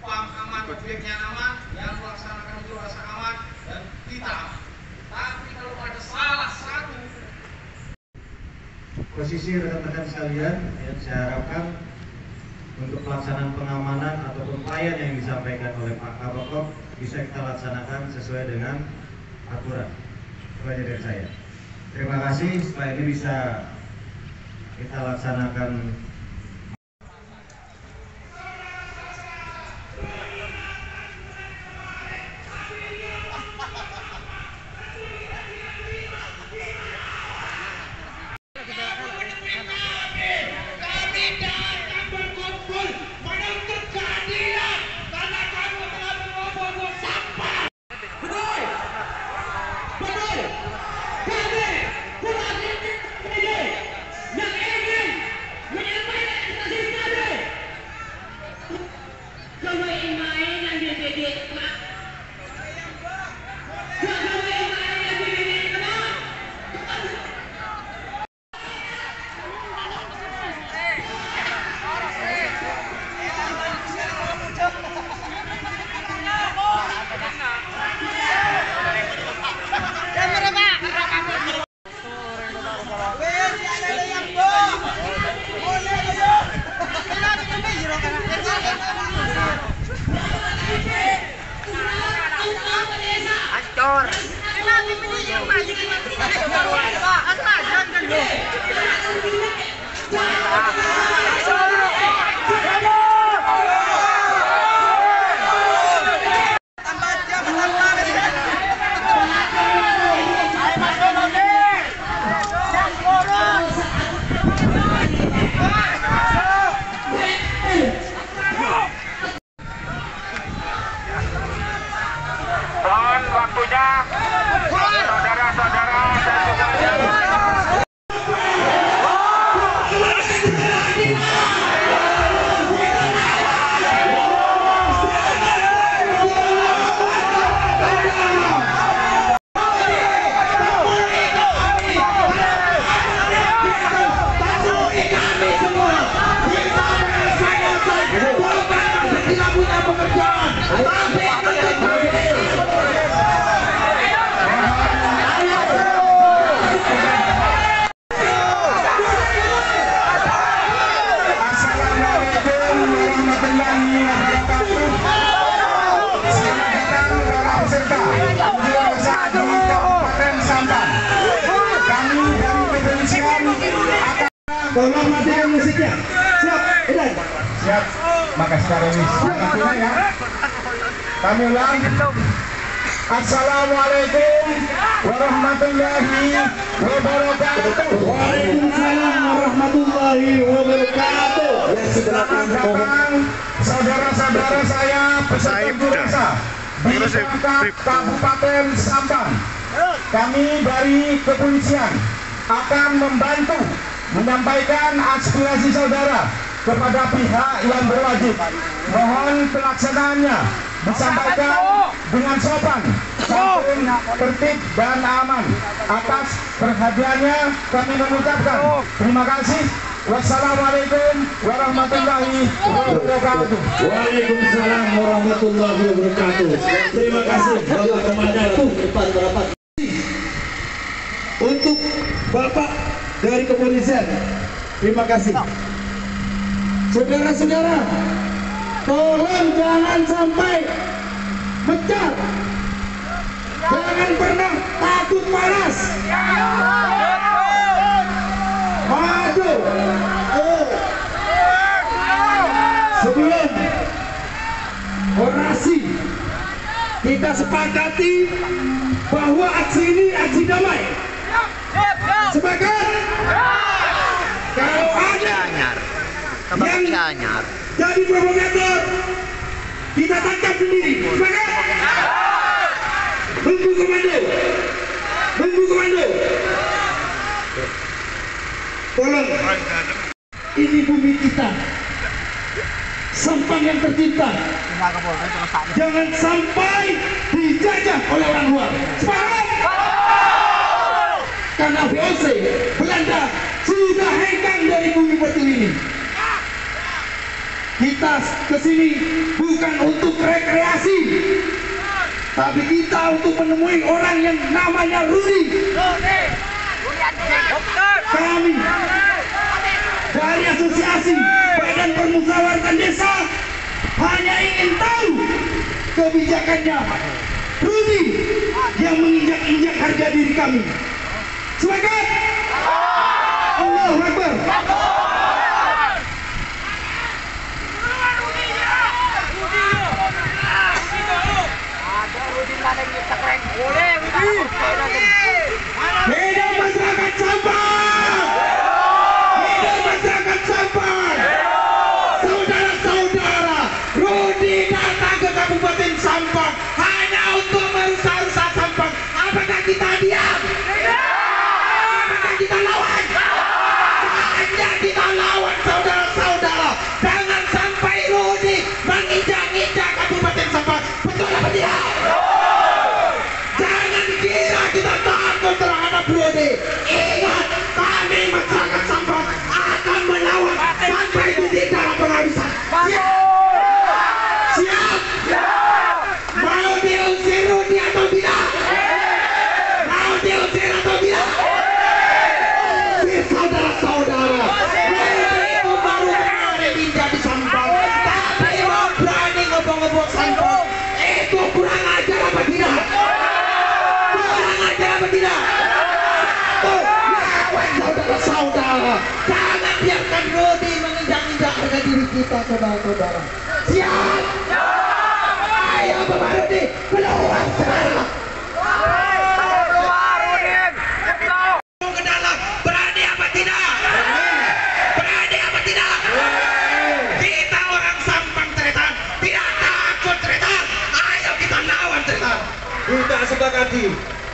aman, objeknya aman, yang melaksanakan itu rasa aman dan kita. Tapi kalau ada salah satu posisi rekan-rekan sekalian, yang saya harapkan untuk pelaksanaan pengamanan ataupun pelayan yang disampaikan oleh Pak Kabakok bisa kita laksanakan sesuai dengan aturan. Itu aja dari saya. Terima kasih. Setelah ini bisa kita laksanakan. Waktunya saudara-saudara tolong matikan musiknya. Siap, Idan. siap. Makasih Kak Remis. Ya. Kami ulang. Assalamualaikum warahmatullahi wabarakatuh. Waalaikumsalam warahmatullahi wabarakatuh. Selamat datang saudara-saudara saya peserta Bursa di Pangkap Kabupaten Sampang. Kami dari kepolisian akan membantu menyampaikan aspirasi saudara kepada pihak yang berwajib. Mohon pelaksanaannya disampaikan dengan sopan, santun, tertib dan aman. Atas perhatiannya kami mengucapkan terima kasih. Wassalamualaikum warahmatullahi wabarakatuh. Waalaikumsalam warahmatullahi wabarakatuh. Terima kasih Bapak Komandan. Untuk Bapak dari kepolisian, terima kasih. Saudara-saudara, tolong jangan sampai mencar, jangan pernah takut panas. Maju. Sebelum orasi, kita sepakati bahwa aksi ini aksi damai. Sepakat? Kalau ada yang jadi provokator, kita tangkap sendiri. Sepakat? Tunggu komando. Tunggu komando. Tolong, ini bumi kita, Sampang yang tercinta, jangan sampai dijajah oleh orang luar. Sepakat? Karena VOC Belanda sudah hengkang dari bumi Pertiwi ini. Kita kesini bukan untuk rekreasi, tapi kita untuk menemui orang yang namanya Rudi. Kami dari Asosiasi Badan Permusyawaratan Desa hanya ingin tahu kebijakannya Rudi yang menginjak-injak harga diri kami. Semangat! Allahu Akbar! Hidup masyarakat Sampang! Hidup masyarakat Sampang! Saudara-saudara, Rudi datang ke Kabupaten Sampang hanya untuk merusak-rusak Sampang. Apakah kita diam? Apakah kita lawan? Hanya kita lawan, saudara-saudara. Jangan sampai Rudi menginjak-injak Kabupaten Sampang. Betul apa tidak? Jangan kira kita takut terhadap Rudi. Ingat, kami masyarakat Sampang akan melawan sampai titik darah penghabisan. Siap? Siap? Mau diusir Rudi atau tidak? Mau diusir atau tidak? Usir, saudara-saudara. Rudi itu baru kemarin injak di Sampang, tapi mau berani ngebong-ngebong Sampang. Itu kurang ajar apa tidak? Kurang ajar apa tidak? Tuh, lawan saudara-saudara. Jangan biarkan Rudi menginjak-injak harga diri kita, saudara-saudara. Siap? Ayo Bapak Rudi, keluar sekarang. Ke dalam, berani apa tidak? Berani apa tidak? Kita orang Sampang Tretan, tidak takut Tretan. Ayo kita lawan Tretan. Kita sepakati,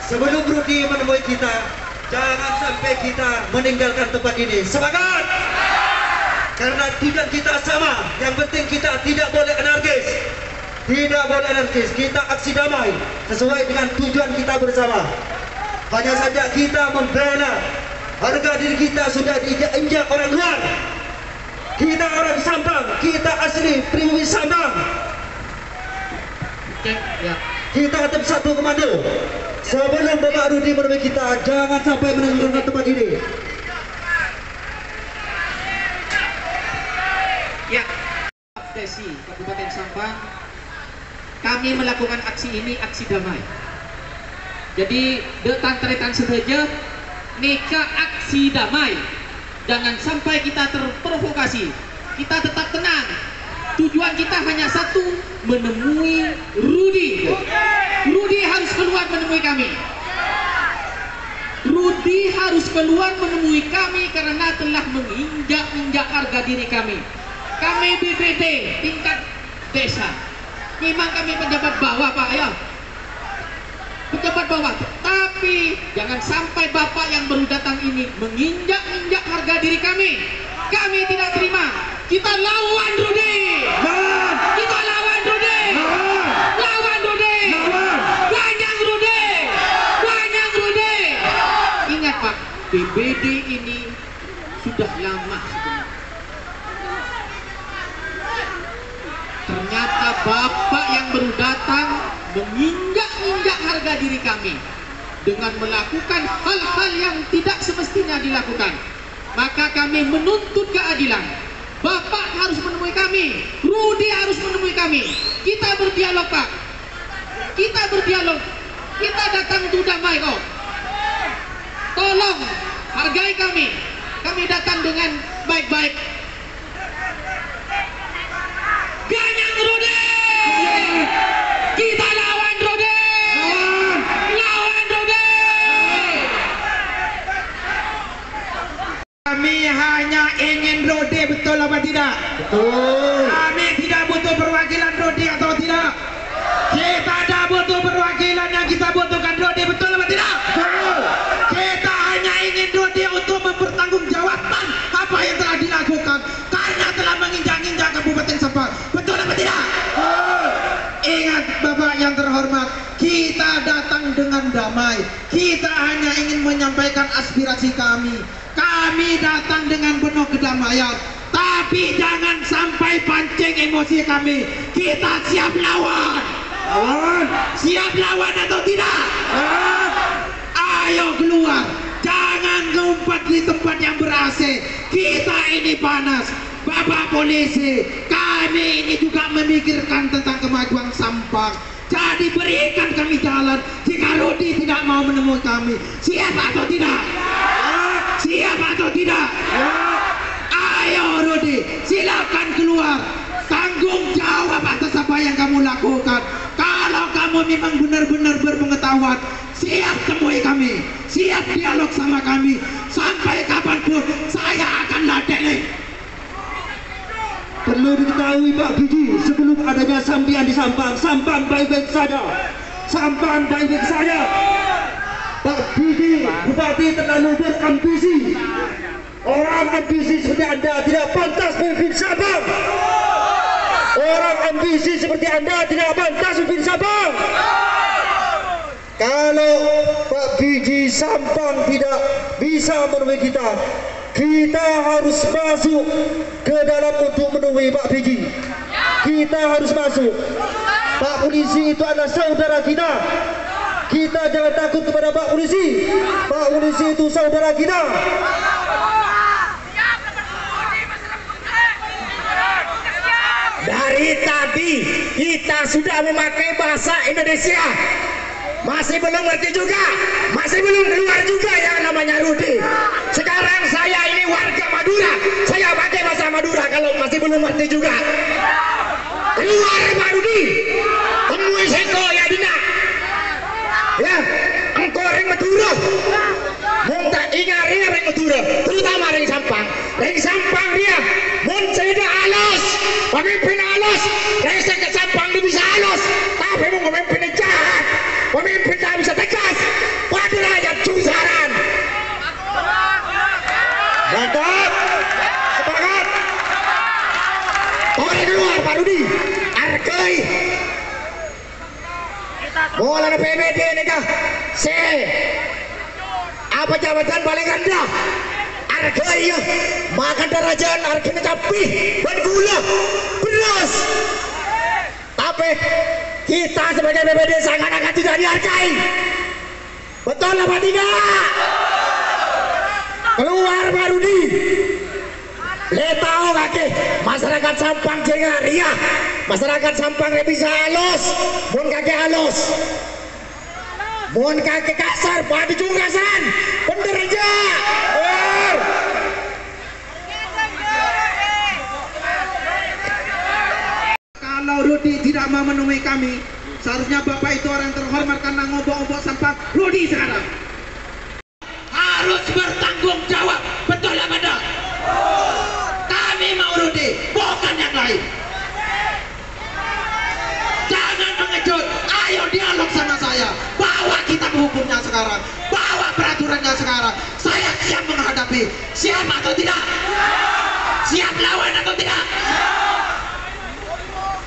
sebelum Rudi menemui kita, jangan sampai kita meninggalkan tempat ini. Sepakat? Karena tujuan kita sama. Yang penting kita tidak boleh anarkis. Tidak boleh anarkis. Kita aksi damai sesuai dengan tujuan kita bersama. Hanya saja kita membela harga diri kita sudah diinjak orang luar. Kita orang Sampang, kita asli pribumi Sampang. Kita tetap satu komando. Sebelum Bapak Rudi menemui kita, jangan sampai meninggalkan tempat ini. Ya, Desi Kabupaten Sampang, kami melakukan aksi ini aksi damai. Jadi detan teretan saja, neka aksi damai. Jangan sampai kita terprovokasi. Kita tetap tenang. Tujuan kita hanya satu, menemui Rudi. Rudi harus keluar menemui kami. Rudi harus keluar menemui kami karena telah menginjak-injak harga diri kami. Kami BPD tingkat desa. Memang kami pejabat bawah, Pak, ya. Pejabat bawah. Tapi jangan sampai Bapak yang baru datang ini menginjak-injak harga diri kami. Kami tidak terima. Kita lawan Rudi. Kita lawan Rudi. Lawan Rudi. Banyak Rudi. Banyak Rudi. Ingat, Pak, BPD ini sudah lama sebenarnya. Ternyata Bapak yang baru datang menginjak-injak harga diri kami dengan melakukan hal-hal yang tidak semestinya dilakukan. Maka kami menuntut keadilan. Bapak harus menemui kami, Rudi harus menemui kami. Kita berdialog, Pak. Kita berdialog. Kita datang untuk damai kok. Tolong hargai kami. Kami datang dengan baik-baik. Ganjang Rudi! Kita lawan Rudi! Lawan Rudi! Kami hanya ingin Rudi, betul apa tidak? Betul. Kami tidak butuh perwakilan Rudi atau tidak? Kita ada butuh perwakilan, yang kita butuhkan Rudi, betul apa tidak? Betul. Kita hanya ingin Rudi untuk mempertanggungjawabkan apa yang telah dilakukan karena telah menginjak-injak Kabupaten Sampang. Betul apa tidak? Betul. Ingat Bapak yang terhormat, kita datang dengan damai. Kita hanya ingin menyampaikan aspirasi kami. Kami datang dengan penuh kedamaian. Tapi Tapi jangan sampai pancing emosi kami. Kita siap lawan. Siap lawan atau tidak? Ayo keluar. Jangan ngumpet di tempat yang ber-AC. Kita ini panas. Bapak polisi, kami ini juga memikirkan tentang kemajuan Sampang. Jadi berikan kami jalan jika Rudi tidak mau menemui kami. Siap atau tidak? Siap atau tidak? Ayo Rudi, silakan keluar. Tanggung jawab atas apa yang kamu lakukan. Kalau kamu memang benar-benar berpengetahuan, siap temui kami, siap dialog sama kami. Sampai kapanpun saya akan ladeni. Perlu diketahui Pak Biji, sebelum adanya sampian di Sampang, Sampang baik-baik saja. Sampang baik-baik saja. Pak Biji, Bupati terlalu berambisi. Orang ambisi seperti Anda tidak pantas memimpin Sampang. Orang ambisi seperti Anda tidak pantas memimpin Sampang. Kalau Pak Biji Sampang tidak bisa menemui kita, kita harus masuk ke dalam untuk menemui Pak Biji. Kita harus masuk. Pak polisi itu adalah saudara kita. Kita jangan takut kepada Pak polisi. Pak polisi itu saudara kita. Dari tadi kita sudah memakai bahasa Indonesia, masih belum ngerti juga, masih belum keluar juga yang namanya Rudi. Sekarang saya ini warga Madura, saya pakai bahasa Madura kalau masih belum ngerti juga. Keluar Pak Rudi, temui Seko ya Dina. Ya, engkau ring Madura, minta ingari ring Madura, terutama ring Sampang. Ring Sampang dia, mun seda alus, pemimpin alus, ring Sampang dia bisa alus, tapi mau pemimpin jahat. Pemimpin tak bisa tegas pada rakyat cusaran. Mantap, sepakat. Boleh keluar Pak Rudi. Arkai. Bola na PBD ni kah? Apa jabatan paling rendah? Arkai ya. Makan darajat arkai tapi dan gula beras. Tapi kita sebagai BPD seakan-akan tidak dihargai. Betul apa tidak? Keluar Pak Rudi. Lihat tahu kaki masyarakat Sampang jangan ria. Masyarakat Sampang bisa halus, mun kaki halus, mun kaki kasar, pada jungasan, bener aja. Kalau Rudi tidak mau menemui kami, seharusnya Bapak itu orang terhormat karena ngobok-ngobok Sampang. Rudi sekarang harus bertanggung jawab. Betul apa tidak? Kami mau Rudi, bukan yang lain. Jangan mengejut. Ayo dialog sama saya. Bawa kitab hukumnya sekarang, bawa peraturannya sekarang. Saya siap menghadapi. Siap atau tidak? Siap lawan atau tidak?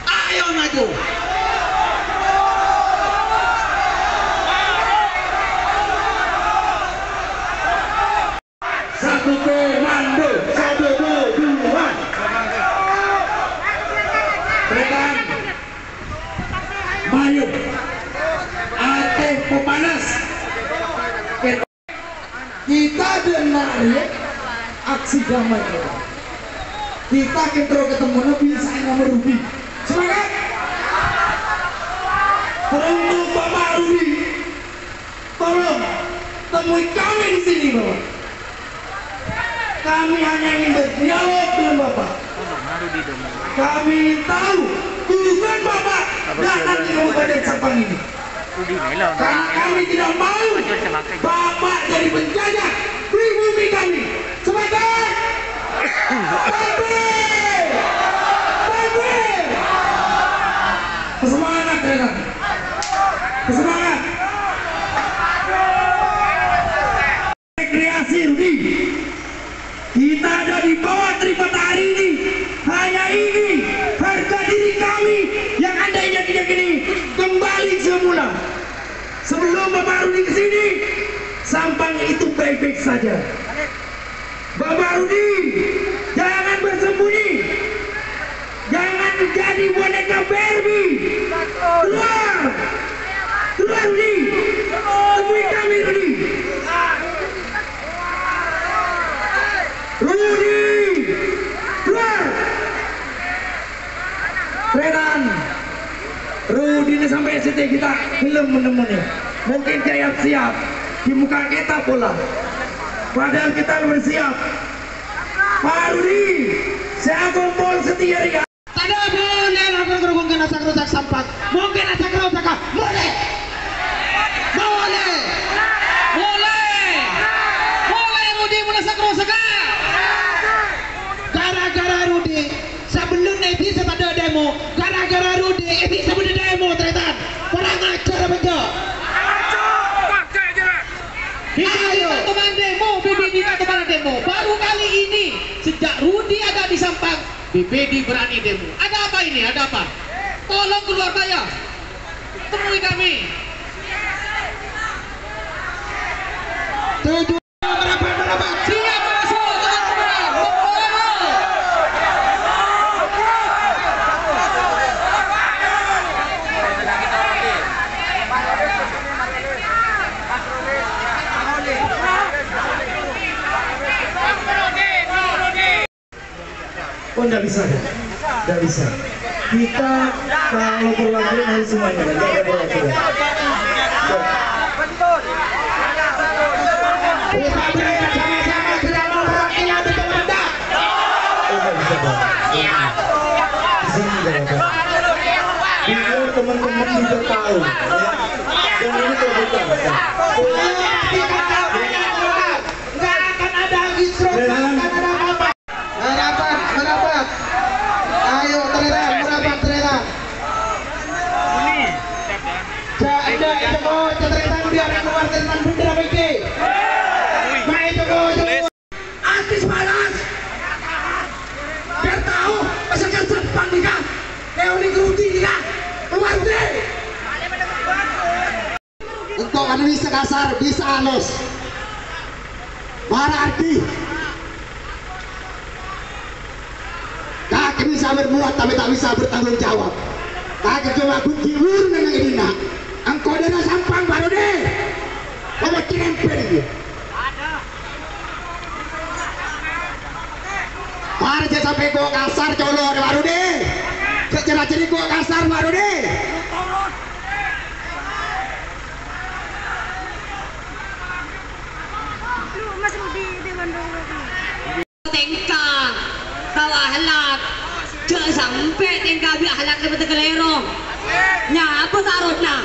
Ayo maju. Satu komando, satu tujuan. Tekan, maju. Aktif pemanas. Kita dengar aksi damai. Kita ketemu bisa nomor Rudi. Semangat! Untuk Bapak Rudi, tolong temui kami di sini, Bapak. Kami hanya ingin berdialog dengan Bapak. Kami tahu tujuan Bapak datang di Kabupaten Sampang ini. Karena kami tidak mau Bapak jadi penjajah di bumi kami. Semangat! Semangat Renan. Semangat. Rekreasi Rudi. Kita ada di bawah terik matahari ini. Hanya ini harga diri kami yang Anda injak-injak ini kembali semula. Sebelum Bapak Rudi ke sini, Sampang itu baik-baik saja. Bapak Rudi, jangan bersembunyi. Jangan jadi boneka Barbie. Keluar. Keluar Rudi. Temui kami Rudi. Rudi. Keluar. Renan. Rudi ini sampai SCT kita belum menemui. Mungkin siap di muka kita pula. Padahal kita bersiap. Pak Rudi, saya kumpul sendiri ya. Tidak boleh lakukan kerumunan rusak sampah. Mungkin asak rusak, boleh. Rudi menasak kerusakan. Gara-gara Rudi, sebelum Ebi ada demo. Gara-gara Rudi, Ebi sebelum demo ternyata. Orang ajar betul. Kita teman demo, BPD teman demo. Baru kali ini sejak Rudi ada di Sampang, BPD berani demo. Ada apa ini? Ada apa? Tolong keluar saya. Temui kami. Tujuh berapa? Siap masuk teman-teman. Oh, enggak bisa ya? Enggak bisa. Kita kalau perwakilan harus semuanya, jangan perwakilan. Sama-sama tidak mau perwakilan betul Anda. Oh, enggak bisa Bang. Di sini jangan Bang. Biar teman-teman juga tahu. Ya. Dan ini kebutuhan. Nggak akan ada instruksi, nggak akan ada apa. Merapat. Ayo merapat. Ada itu kok ternyata dia keluar dengan bendera begini. Main itu kok. Artis malas. Biar tahu masakan Jepang nih kan. Leoni Rudi nih kan. Keluar deh. Engkau kan bisa kasar, bisa halus. Berarti kaki bisa berbuat tapi tak bisa bertanggung jawab. Kaki cuma kunci urun dengan ini nak. Engkau dari Sampang baru deh. Kamu cerempel dia. Mari saya sampai gua kasar color baru deh. Jadi gua kasar baru deh. Tengkang tawa halak jangan sampai tengkang biar halak dapat kelerong nya apa tarotnya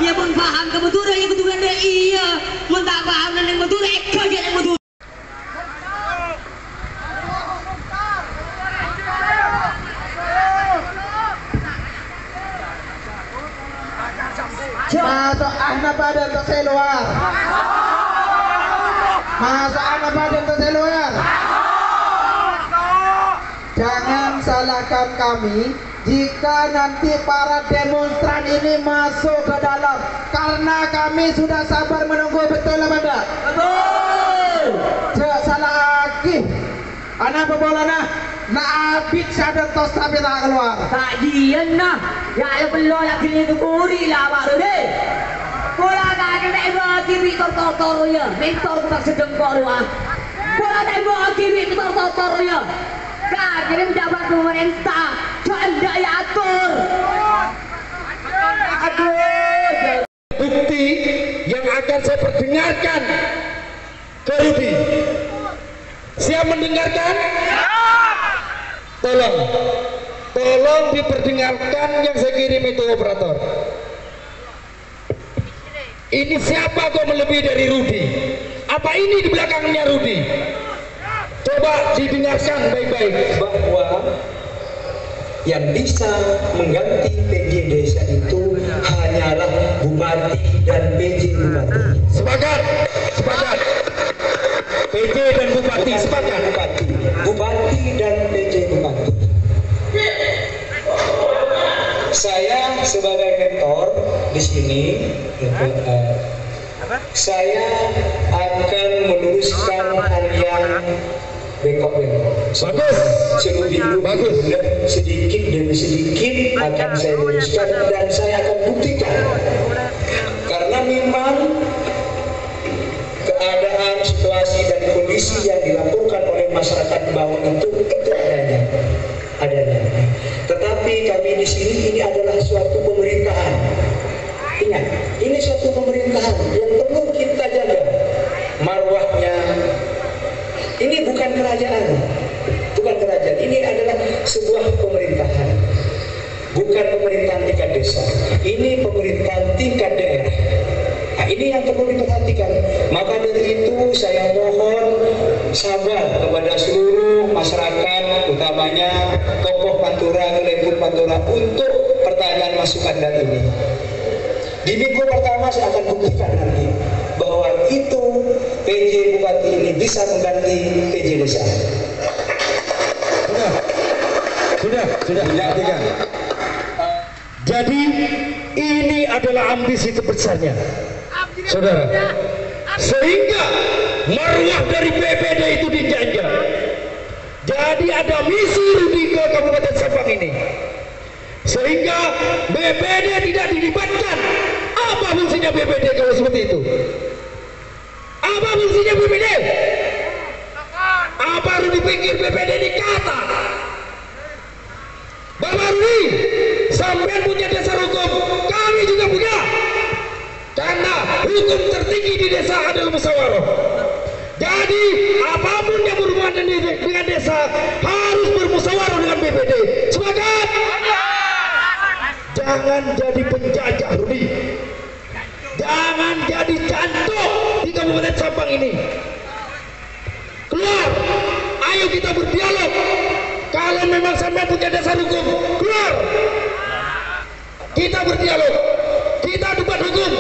ia pun paham kebetulan yang kebetulan dia iya pun tak paham dan yang betul eka yang betul Masuk anak badan untuk keluar. Masuk anak badan untuk keluar. Jangan salahkan kami jika nanti para demonstran ini masuk ke dalam, karena kami sudah sabar menunggu. Betul apa enggak? Betul. Jangan salah lagi. Anak pebolana nak abis ada tos tapi tak keluar. tak dian nah ya ada belum lagi itu kuri lah baru deh bola tak ada bagi bitor ya mentor tak sedang bola bola tak bagi bitor ya kan jadi menjabat pemerintah jangan daya atur aduh Bukti yang akan saya perdengarkan ke Rudi. Siap mendengarkan? Tolong diperdengarkan yang saya kirim itu operator. Ini siapa kok melebihi dari Rudi? Apa ini di belakangnya Rudi? Coba didengarkan baik-baik. Bahwa yang bisa mengganti PJ desa itu hanyalah bupati dan PJ bupati. Sepakat. PJ dan bupati sepakat. Bupati dan PJ bupati. Saya sebagai mentor di sini, saya akan meluruskan hal yang bengkok-bengkok. Bagus. Seluruh Bagus. sedikit demi sedikit akan saya luruskan dan saya akan buktikan. Karena memang keadaan, situasi dan kondisi yang dilaporkan oleh masyarakat bawah itu adanya. Tetapi kami di sini ini adalah suatu pemerintahan. Ingat, ini suatu pemerintahan yang perlu kita jaga marwahnya. Ini bukan kerajaan, ini adalah sebuah pemerintahan, bukan pemerintahan tingkat desa, ini pemerintahan tingkat daerah. Nah, ini yang perlu diperhatikan. Maka dari itu saya mohon sabar kepada seluruh masyarakat, utamanya tokoh Pantura, Lempur Pantura, untuk pertanyaan masukan dari ini. Di minggu pertama saya akan buktikan nanti bahwa itu PJ Bupati ini bisa mengganti PJ Desa. Sudah buktikan. Jadi ini adalah ambisi terbesarnya, saudara. Sehingga marwah dari BPD itu dijajah. Jadi ada misi Rudi ke Kabupaten Sampang ini, sehingga BPD tidak dilibatkan. Apa fungsinya BPD kalau seperti itu? Apa fungsinya BPD? Apa harus dipikir BPD ini kata? Bapak Rudi, sampai punya dasar hukum, kami juga punya. Karena hukum tertinggi di desa adalah musyawarah. Jadi apapun yang berhubungan dengan desa harus bermusyawarah dengan BPD. Sepakat? Jangan jadi penjajah, Rudi. Jangan jadi cantuk di Kabupaten Sampang ini. Keluar, ayo kita berdialog. Kalau memang sampai punya dasar hukum, keluar. Kita berdialog, kita debat hukum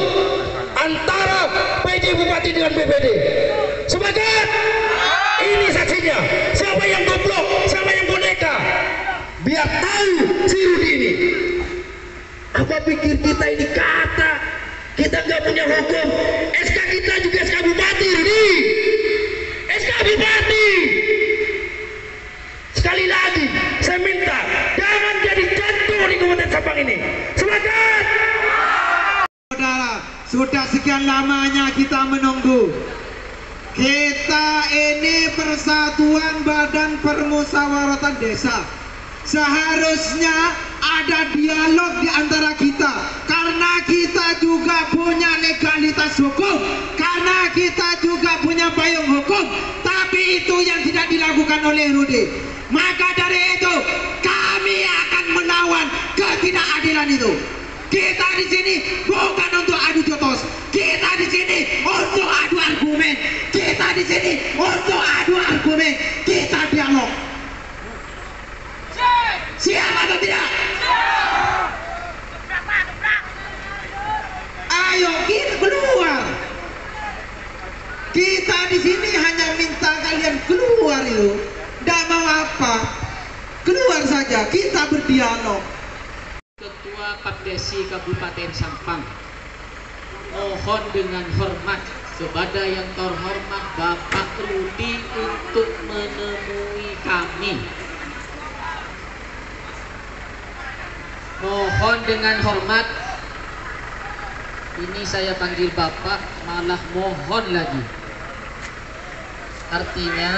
antara PJ Bupati dengan BPD. Sepakat? Ini saksinya. Siapa yang goblok, siapa yang boneka. Biar tahu si Rudi ini. Apa pikir kita ini kata? Kita nggak punya hukum. SK kita juga SK Bupati, Rudi. SK Bupati. Sekali lagi, saya minta jangan jadi jantung di Kabupaten Sampang ini. Semangat! Saudara, sudah sekian lamanya kita menunggu. Kita ini Persatuan Badan Permusyawaratan Desa. Seharusnya ada dialog di antara kita, karena kita juga punya legalitas hukum, karena kita juga punya payung hukum. Tapi itu yang tidak dilakukan oleh Rudi. Maka dari itu kami akan melawan ketidakadilan itu. Kita di sini bukan untuk adu jotos, kita di sini untuk adu argumen, kita di sini untuk adu argumen, kita dialog. Siap atau tidak? Ayo kita keluar. Kita di sini hanya minta kalian keluar itu. Tidak mau apa, keluar saja, kita berdialog. Ketua Padesi Kabupaten Sampang, mohon dengan hormat kepada yang terhormat Bapak Rudi untuk menemui kami. Mohon dengan hormat. Ini saya panggil Bapak, malah mohon lagi. Artinya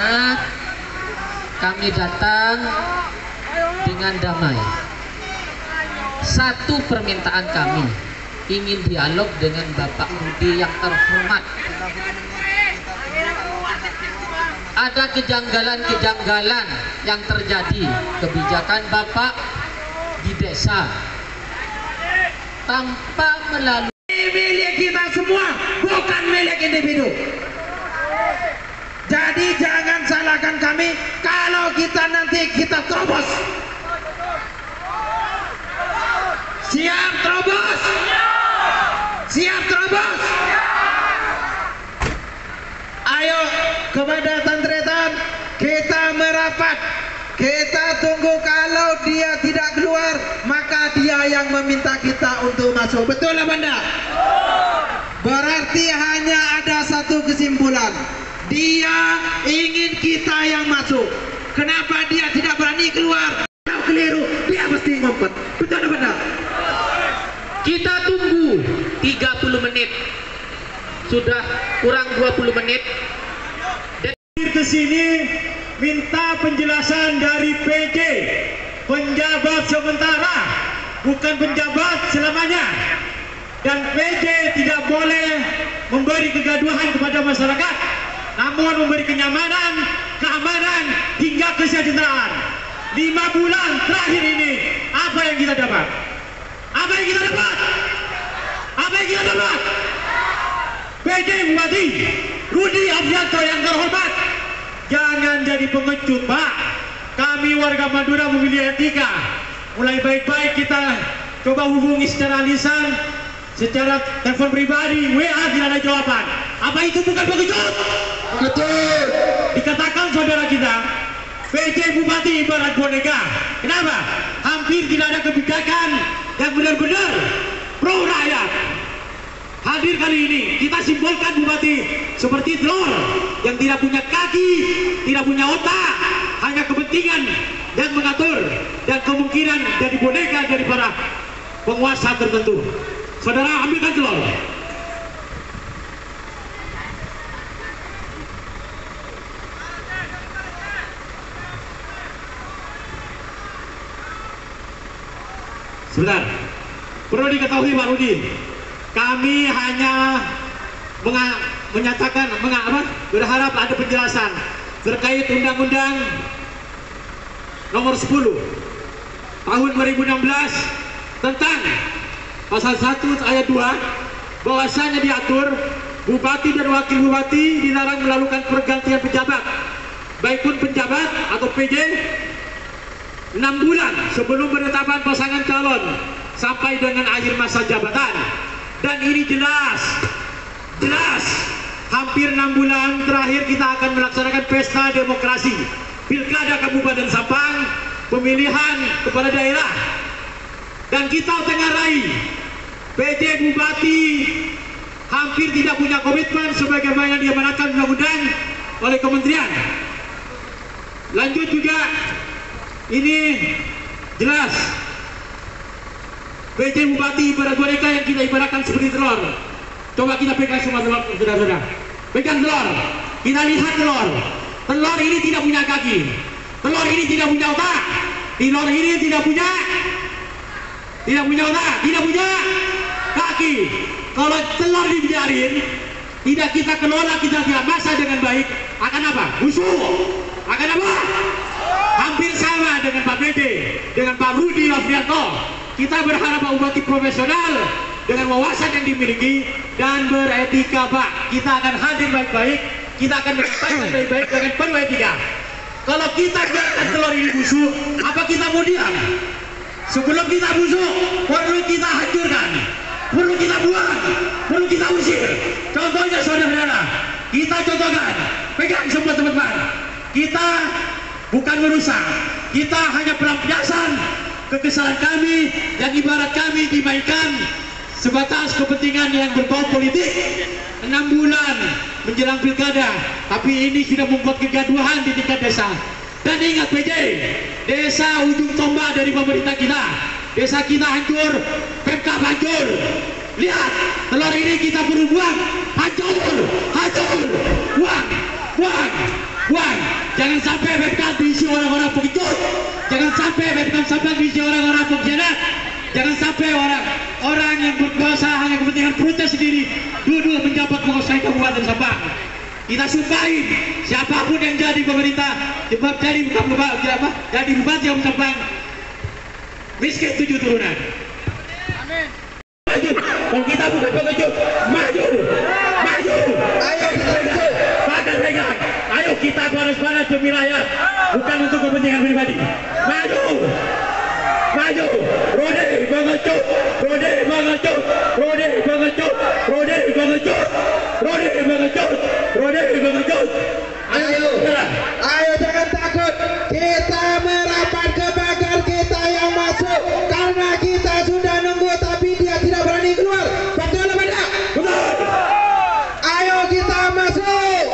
kami datang dengan damai. Satu permintaan kami, ingin dialog dengan Bapak Rudi yang terhormat. Ada kejanggalan-kejanggalan yang terjadi kebijakan Bapak di desa tanpa melalui Milik kita semua, bukan milik individu. Jadi jangan salahkan kami kalau kita nanti kita terobos. Siap terobos? Siap terobos? Ayo kepada tantretan, kita merapat. Kita tunggu, kalau dia tidak keluar maka dia yang meminta kita untuk masuk. Betul lah Banda? Berarti hanya ada satu kesimpulan. Dia ingin kita yang masuk. Kenapa dia tidak berani keluar? Kalau keliru, dia mesti ngumpet. Betul apa benar? Kita tunggu 30 menit. Sudah kurang 20 menit. Ke sini minta penjelasan dari PJ, penjabat sementara, bukan penjabat selamanya. Dan PJ tidak boleh memberi kegaduhan kepada masyarakat, namun memberi kenyamanan, keamanan, hingga kesejahteraan. 5 bulan terakhir ini, apa yang kita dapat? Apa yang kita dapat? Apa yang kita dapat? PJ Bupati Rudi Abianto yang terhormat, jangan jadi pengecut, Pak. Kami warga Madura memilih etika. Mulai baik-baik kita coba hubungi secara lisan, secara telepon pribadi, WA tidak ada jawaban. Apa itu bukan pengecut? Betul. Dikatakan saudara kita, PJ Bupati ibarat boneka. Kenapa? Hampir tidak ada kebijakan yang benar-benar pro rakyat. Hadir kali ini kita simbolkan Bupati seperti telur yang tidak punya kaki, tidak punya otak, hanya kepentingan yang mengatur dan kemungkinan jadi boneka dari para penguasa tertentu. Saudara, ambilkan telur. Sebentar, perlu diketahui Pak Rudi, kami hanya menyatakan berharap ada penjelasan terkait Undang-Undang Nomor 10 Tahun 2016 tentang Pasal 1 Ayat 2, bahwasanya diatur Bupati dan Wakil Bupati dilarang melakukan pergantian pejabat, baik pun penjabat atau PJ 6 bulan sebelum penetapan pasangan calon sampai dengan akhir masa jabatan. Dan ini jelas hampir 6 bulan terakhir kita akan melaksanakan pesta demokrasi, Pilkada Kabupaten Sampang, pemilihan kepala daerah, dan kita tengarai PJ Bupati hampir tidak punya komitmen sebagaimana diamanatkan undang-undang oleh kementerian. Lanjut juga, ini jelas PJ Bupati ibarat boneka yang kita ibaratkan seperti telur. Coba kita pegang semua telur, saudara-saudara. Pegang telur, kita lihat telur. Telur ini tidak punya kaki, telur ini tidak punya otak, telur ini tidak punya otak, tidak punya kaki. Kalau telur dibiarin, tidak kita kelola, kita tidak masak dengan baik, akan apa? Busuk. Akan apa? Hampir sama dengan Pak PJ, dengan Pak Rudi Abianto. Kita berharap Pak Bupati profesional dengan wawasan yang dimiliki dan beretika, Pak. Kita akan hadir baik-baik, kita akan menyampaikan baik-baik dengan penuh etika. Kalau kita biarkan telur ini busuk, apa kita mau diam? Sebelum kita busuk, perlu kita hancurkan, perlu kita buang, perlu kita usir. Contohnya saudara-saudara, kita contohkan, pegang semua teman-teman. Kita bukan merusak, kita hanya pelampiasan kekesalan kami yang ibarat kami dimainkan sebatas kepentingan yang berbau politik. 6 bulan menjelang pilkada, tapi ini sudah membuat kegaduhan di tingkat desa. Dan ingat PJ, desa ujung tombak dari pemerintah kita. Desa kita hancur, Pemkab hancur. Lihat, telur ini kita perlu buang, hancur, buang. Jangan sampai Pemkab diisi orang-orang pengecut. Jangan sampai Pemkab diisi orang-orang pengkhianat. Jangan sampai orang yang berkuasa hanya kepentingan protes sendiri duduk menjabat menguasai Kabupaten Sampang. Kita sumpahin siapapun yang jadi pemerintah, jadi bupati Kabupaten Sampang, miskin 7 turunan. Amin. Maju. Kalau kita bukan pengecut, maju. Ayo kita pada pegang. Ayo kita balas-balas demi rakyat, bukan untuk kepentingan pribadi. Maju. Rode. Ayo jangan takut, kita merapat ke pagar kita yang masuk karena kita sudah nunggu tapi dia tidak berani keluar. Betul apa tidak? Betul. Ayo kita masuk.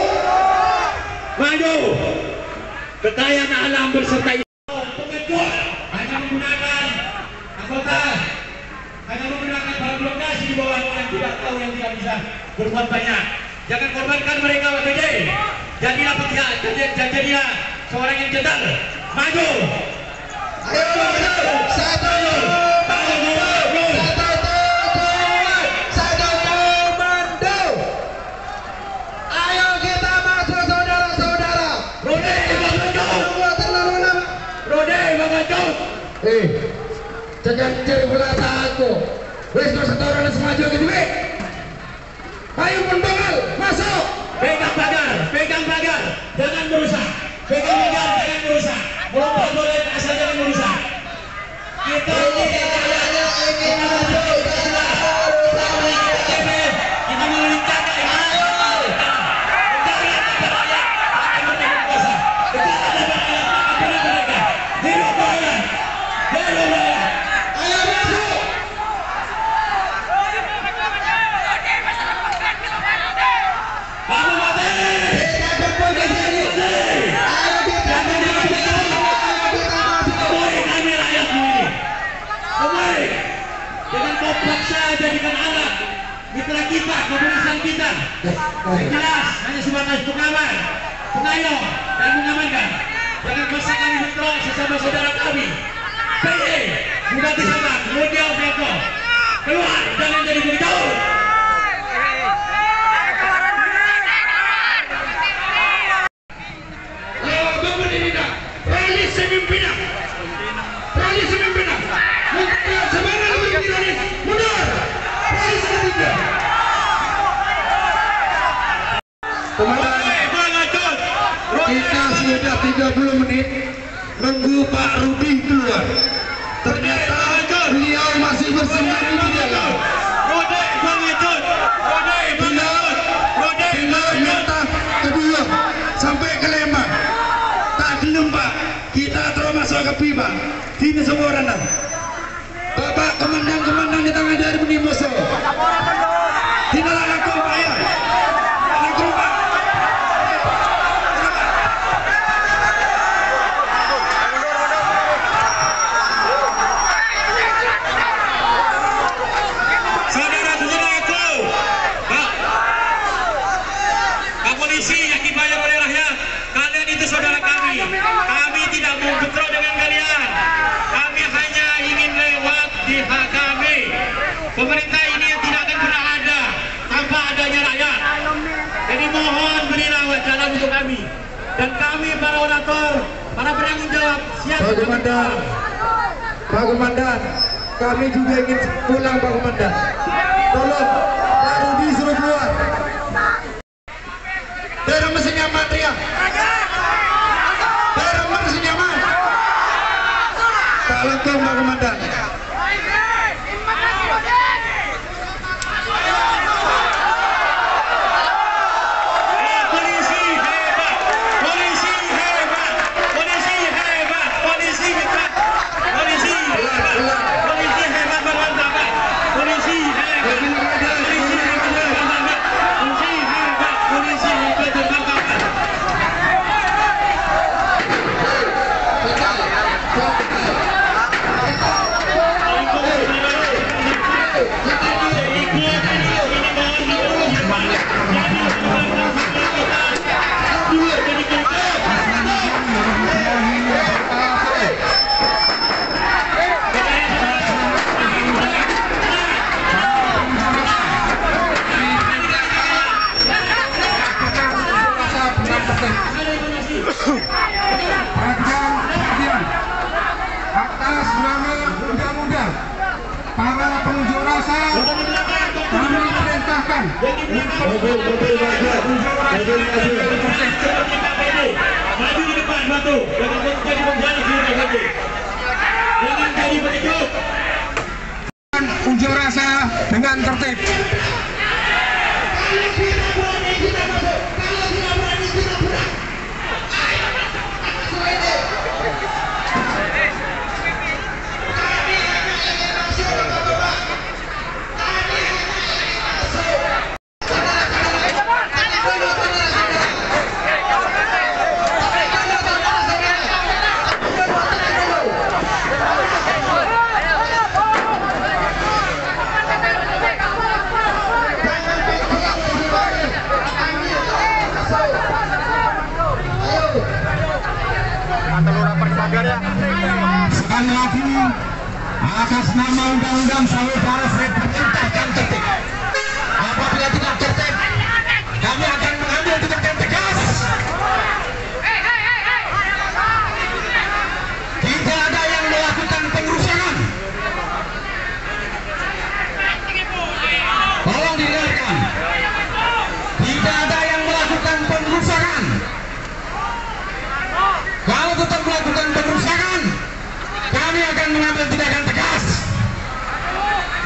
kekayaan alam berserta pengecut hanya menggunakan anggota, hanya menggunakan barang lokasi di bawah yang tidak tahu, yang tidak bisa berbuat banyak. Jangan korbankan mereka, WPD. Jadilah pihak, jadilah seorang yang jedar. Maju. Ayo satu komando. Ayo kita maju saudara-saudara. Rode mengaju. Jangan cari berkata aku. Wes satu orang semaju ke duit. Ayo membangal, masuk. Pegang pagar, jangan merusak. Pegang pagar, jangan merusak. Melompat boleh, asal jangan merusak. Kita jadikan alat mitra kita, kepolisian kita. Yang jelas hanya sebatas pengaman, pengayom dan mengamankan. Jangan paksa kami mitra sesama saudara kami. PE, Bupati Sabang, Mudia Beko, keluar, jangan jadi beritahu. Bangun ini dah, polisi pimpinan, polisi pimpinan, semangat lebih dinamis, mundur. Kita sudah 30 menit nunggu Pak Rudi keluar. Ternyata beliau masih bersembunyi di dalam. Beliau nyata kedua sampai ke Lembang. Tak gelem Pak, kita terus masuk ke Pipa. Ini semua orang dah. Bapak komandan di tangan dari Budi Musuh. Tidak lakukan Pak ya. Lakukan Pak. Saudara-saudaraku, Pak Polisi yang dibayar oleh rakyat, kalian itu saudara kami. Kami tidak mau bentrok dengan kalian. Kami hanya ingin lewat di hak kami. Pemerintah ini yang tidak akan pernah ada tanpa adanya rakyat. Jadi mohon berilah jalan untuk kami. Dan kami para orator, para penanggung jawab siap. Pak Komandan, kami juga ingin pulang Pak Komandan. Tolong Pak Rudi suruh keluar. Daerah mesin nyaman Ria. Daerah mesin nyaman. Tak lengkap Pak Komandan. Atas nama undang-undang para pengunjuk rasa kami perintahkan maju di depan batu, jangan jadi penggalis di depan. Jangan jadi pengecut. unjuk rasa dengan tertib. sekali lagi atas nama undang-undang saudara saya perintahkan tertib. Apabila tidak tertib, kami akan mengambil tindakan tegas. Tidak ada yang melakukan pengerusakan. Tolong didengarkan. Tidak ada yang melakukan pengerusakan. Kalau tetap melakukan pengerusakan, kami akan mengambil tindakan tegas.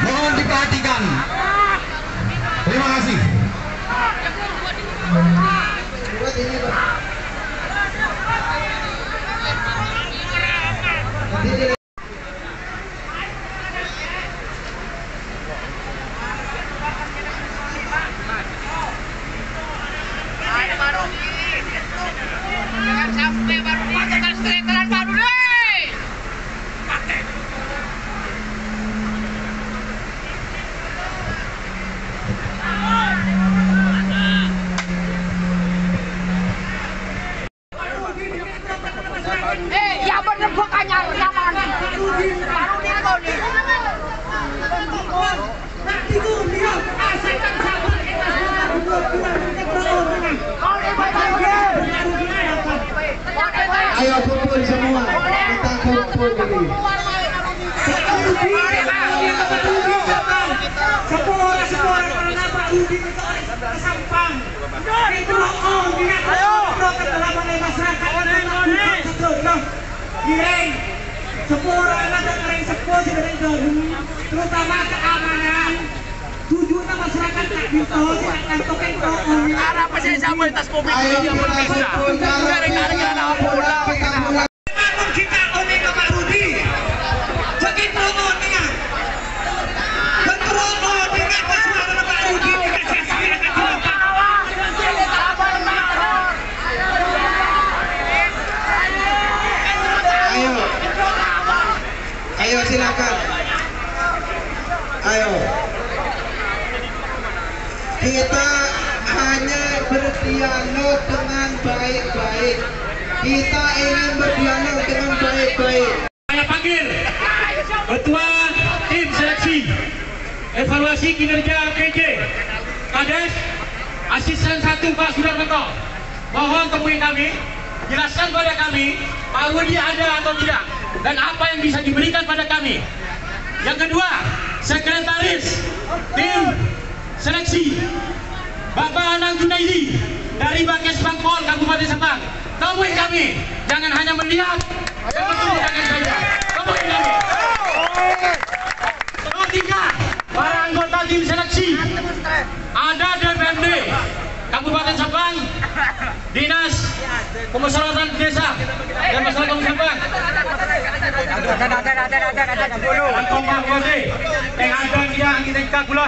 Mohon diperhatikan. Terima kasih. Jangan sampai baru dimakan setelan baru deh. Ya bener bukannya nyaman. Baru dia kau nih. Ayo kumpul semua, kita kumpul dulu. Semua karena Pak Udin itu kesampang. Itu loh, ingat kedalaman masyarakat Gireng, sepuluh anak dan kering sepuluh sudah terutama keamanan. Tujuannya masyarakat tak bisa silakan token token. Ada apa sih sama tas mobil yang berbeda? Gara-gara bola. Kita oleh Pak Rudi. Jadi promonya. Kontrol dengan suara Pak Rudi dikasih silakan. Ayo silakan. Ayo. Kita hanya berdialog dengan baik-baik. Kita ingin berdialog dengan baik-baik. Saya panggil Ketua Tim Seleksi Evaluasi Kinerja PJ Kades Asisten 1 Pak Sudarmanto. Mohon temui kami, jelaskan pada kami Pak Rudi ada atau tidak dan apa yang bisa diberikan pada kami. Yang kedua, Sekretaris Tim Seleksi Bapak Anang Junaidi dari Bakes Bangpol Kabupaten Sabang. Temui kami, jangan hanya melihat, jangan saja. Temui kami. Ketiga, para anggota tim seleksi ada DPRD Kabupaten Sabang, Dinas Pemusyawaratan Desa dan Masyarakat Sabang. Dan Kompak Wase, yang ada dia kita gula.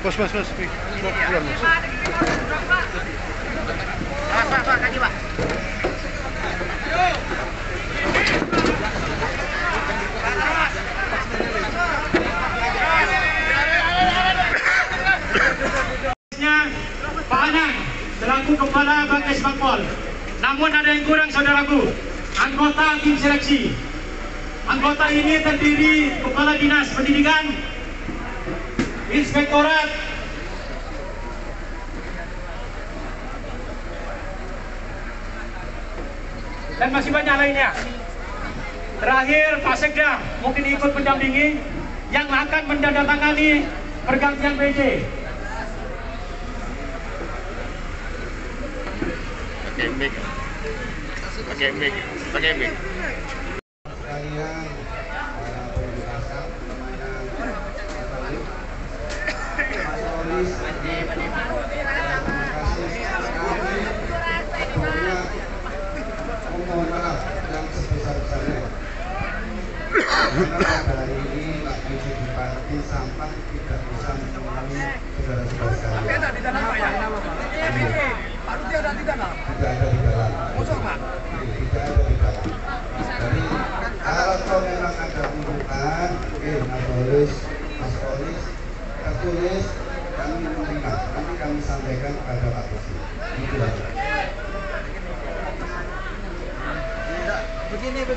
Bos, pulang bos. Pak, kaji Pak. Pak Anang selaku Kepala Bakes Bangpol. Namun ada yang kurang saudaraku, anggota tim seleksi. Anggota ini terdiri Kepala Dinas Pendidikan, Inspektorat, dan masih banyak lainnya. Terakhir Pak Sekda mungkin ikut mendampingi yang akan mendandatangani pergantian PJ. Pakai mic. Sekalian para pengunjuk rasa, namanya Mas Olis, terima kasih sekali. Sebelumnya mohon maaf yang sebesar-besarnya karena pada hari ini lagi di panti sampah tidak bisa menemani saudara-saudara sekalian. Tidak ada di dalam. Tidak ada di dalam. Jadi kalau memang ada undukan, oke, Mas Polis, tertulis kami menerima, nanti kami sampaikan kepada Pak Presiden. Itu aja.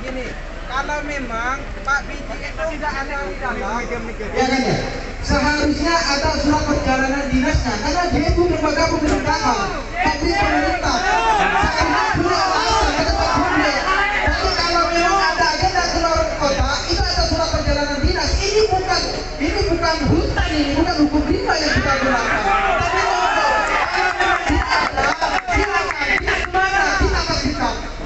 begini, kalau memang Pak Biji itu tidak ada di dalam, ya kan ya? Seharusnya ada surat perjalanan dinasnya, karena dia itu lembaga pemerintahan, tapi pemerintah. Sekarang punya alasan, kata Pak Bunda. Tapi kalau memang ada agenda keluar kota, itu ada surat perjalanan dinas. Ini bukan hutan, ini bukan hukum rimba yang kita gunakan. Tapi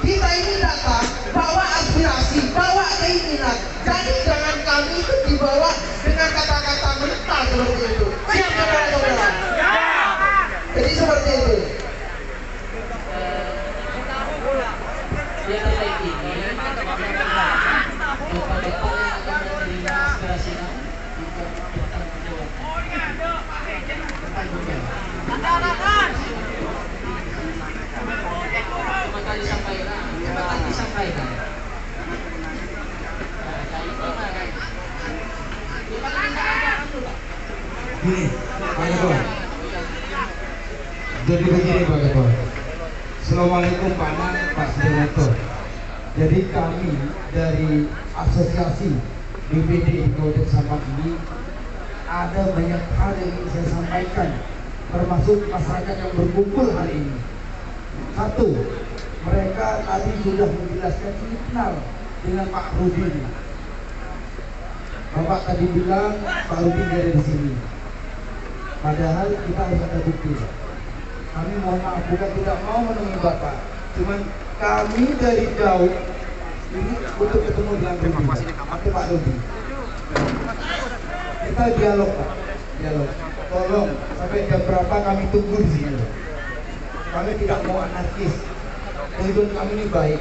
kita ini datang bawa aspirasi, bawa keinginan. Jadi jangan kami itu dibawa dengan kata-kata mentah seperti itu. Siap saudara-saudara? Jadi seperti itu. Gini, Pak Ketua. Jadi begini Pak Ketua. Assalamualaikum Pak Man, Pak Sudaryanto. Jadi kami dari asosiasi BPD Kabupaten Sampang ini ada banyak hal yang ingin saya sampaikan, termasuk masyarakat yang berkumpul hari ini. Satu, mereka tadi sudah menjelaskan ini kenal dengan Pak Rudi. Bapak tadi bilang Pak Rudi dari di sini. Padahal kita harus ada bukti. Kami mohon maaf bukan tidak mau menemui Bapak, cuman kami dari jauh ini untuk ketemu dengan Rudi, atau Pak Rudi. Kita dialog Pak, dialog. Tolong sampai jam berapa kami tunggu di sini. Kami tidak mau anarkis. Tujuan kami ini baik.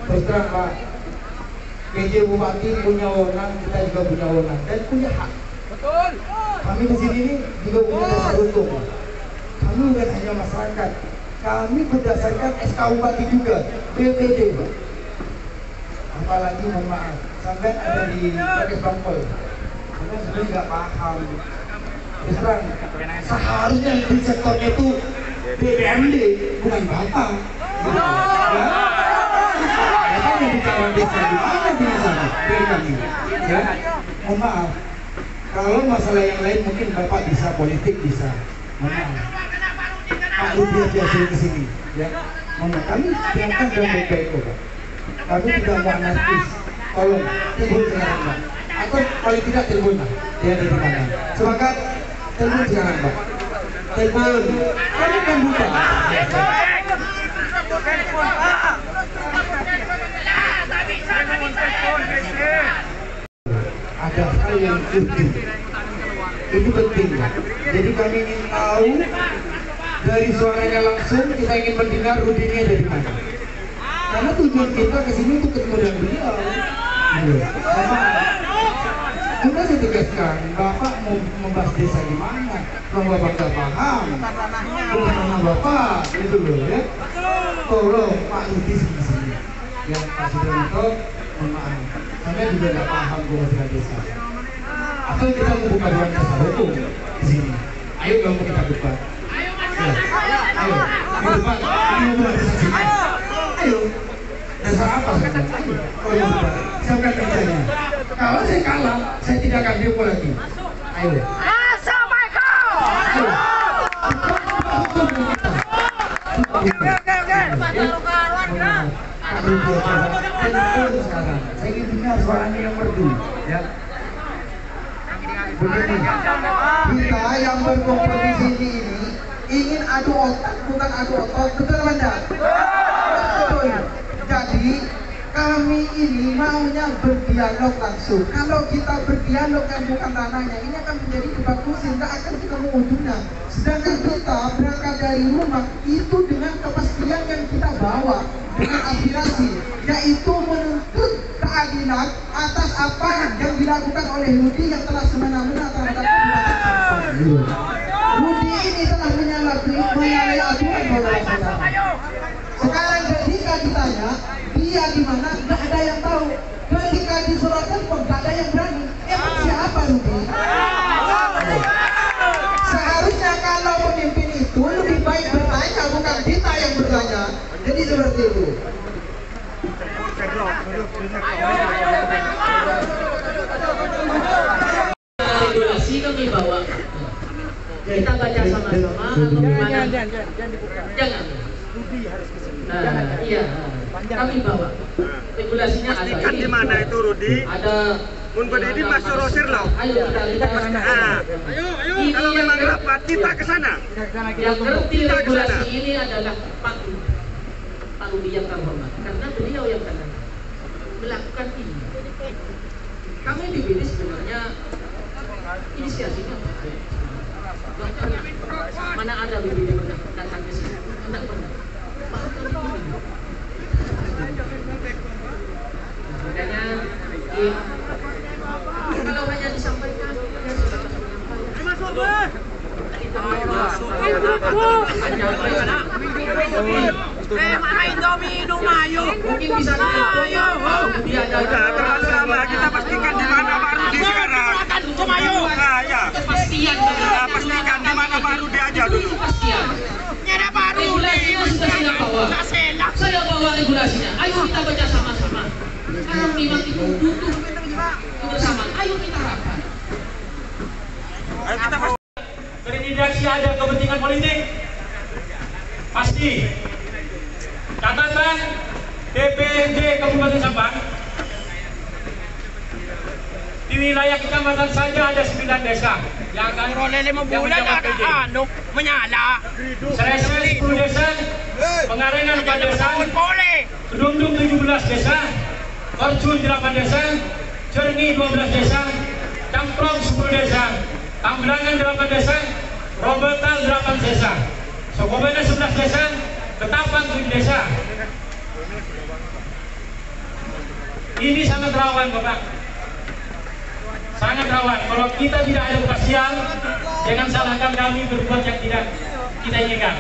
Terus terang Pak, PJ Bupati punya wewenang, kita juga punya wewenang dan punya hak. Betul. Kami di sini juga punya dasar hukum. Kami bukan hanya masyarakat. Kami berdasarkan SK Bupati juga, BPD. Apalagi mohon maaf, sampai ada di pakai Bangkol. Karena sebenarnya nggak paham. Terus terang, seharusnya di sektornya itu BPMD, bukan Bapak. Ya? Bapak yang bicara desa di mana di sana? Dari kami. Ya, mohon maaf. Kalau masalah yang lain mungkin Bapak bisa, politik bisa. Mohon maaf. Pak Rudi aja ke sini. Ya, mohon maaf. Kami biarkan dengan baik-baik kok, Pak. Kami tidak mau anarkis. Tolong telepon sekarang Pak. Atau paling tidak telepon Pak. Dia ada di mana? Sepakat? Telepon sekarang Pak. Telepon. Kami kan buka. Ada hal yang urgent. Itu penting Pak. Jadi kami ingin tahu dari suaranya langsung, kita ingin mendengar Rudi ini dari mana. Karena tujuan kita ke sini untuk ketemu dengan beliau. Sudah saya tegaskan, Bapak mau membahas desa di mana? Kalau Bapak nggak paham, bukan nama Bapak, itu loh ya. Tolong Pak Rudi di sini. Yang Pak Sudaryanto, mohon maaf, saya juga nggak paham masalah desa. Atau kita membuka ruang dasar hukum di sini. Ayo kalau kita debat. Ayo, di depan, ini membuat desa sini. Ayo, dasar apa sekarang? Ayo, kalau yang debat, siapkan kerjanya. Kalau saya kalah, saya tidak akan demo lagi. Ayo. Assalamualaikum. Ayo. Saya ingin dengar suaranya yang merdu, ya. Begini, Kita yang berkompetisi ini ingin adu otak, bukan adu otot, betul apa enggak? Betul. Jadi kami ini maunya berdialog langsung. Kalau kita berdialog kan bukan ranahnya, ini akan menjadi debat kusir, tidak akan ketemu ujungnya. Sedangkan kita berangkat dari rumah itu dengan kepastian yang kita bawa, dengan aspirasi, yaitu menuntut keadilan atas apa yang dilakukan oleh Rudi yang telah semena-mena terhadap Kabupaten Sampang. Rudi ini telah menyalahi aturan saudara-saudara. Sekarang ketika ditanya dia di mana, nggak ada yang tahu. Ketika di surat telepon nggak ada yang berani. Emang siapa Rudi? Seharusnya kalau pemimpin itu lebih baik bertanya, bukan kita yang bertanya. Jadi seperti itu. Regulasi kami bawa. Kita baca sama-sama bagaimana. Jangan. Iya. Kami bawa. Regulasinya ada ini. Di mana itu Rudi? Ada. Mun berdiri masuk rosir loh. Ayo kita. Ayo. Kalau memang rapat kita ke sana. Yang ngerti regulasi ini adalah Pak Rudi yang terhormat. Karena beliau yang akan melakukan ini. Kami di BPD sebenarnya inisiasinya mana ada BPD datang ke sini? Tidak pernah. Makanya kalau hanya disampaikan, mana Indomie Mayo? Mungkin bisa Mayo. Terlalu lama, kita pastikan di mana Pak Rudi sekarang. Mayo. Ya. Pastian. Pastikan di mana Pak Rudi aja dulu. Pastian. Nyada baru. Regulasinya sudah saya bawa. Saya bawa regulasinya. Ayo kita baca sama-sama. Kalau memang itu butuh kebersamaan, ayo kita rapat. Ayo kita Terintegrasi ada kepentingan politik. Pasti. Catatan DPRD Kabupaten Sampang. Di wilayah kecamatan saja ada 9 desa yang akan bulan ada menyala. Seresen 10 desa, Pengarengan 4 desa, Kedungdung 17 desa, Korcun 8 desa, Cerni 12 desa, Camprong 10 desa, Tamblangan 8 desa, Robetal 8 desa, Sokobena 11 desa, Ketapang 7 desa. Ini sangat rawan Bapak. Sangat rawan. Kalau kita tidak ada kepastian, jangan salahkan kami berbuat yang tidak kita inginkan.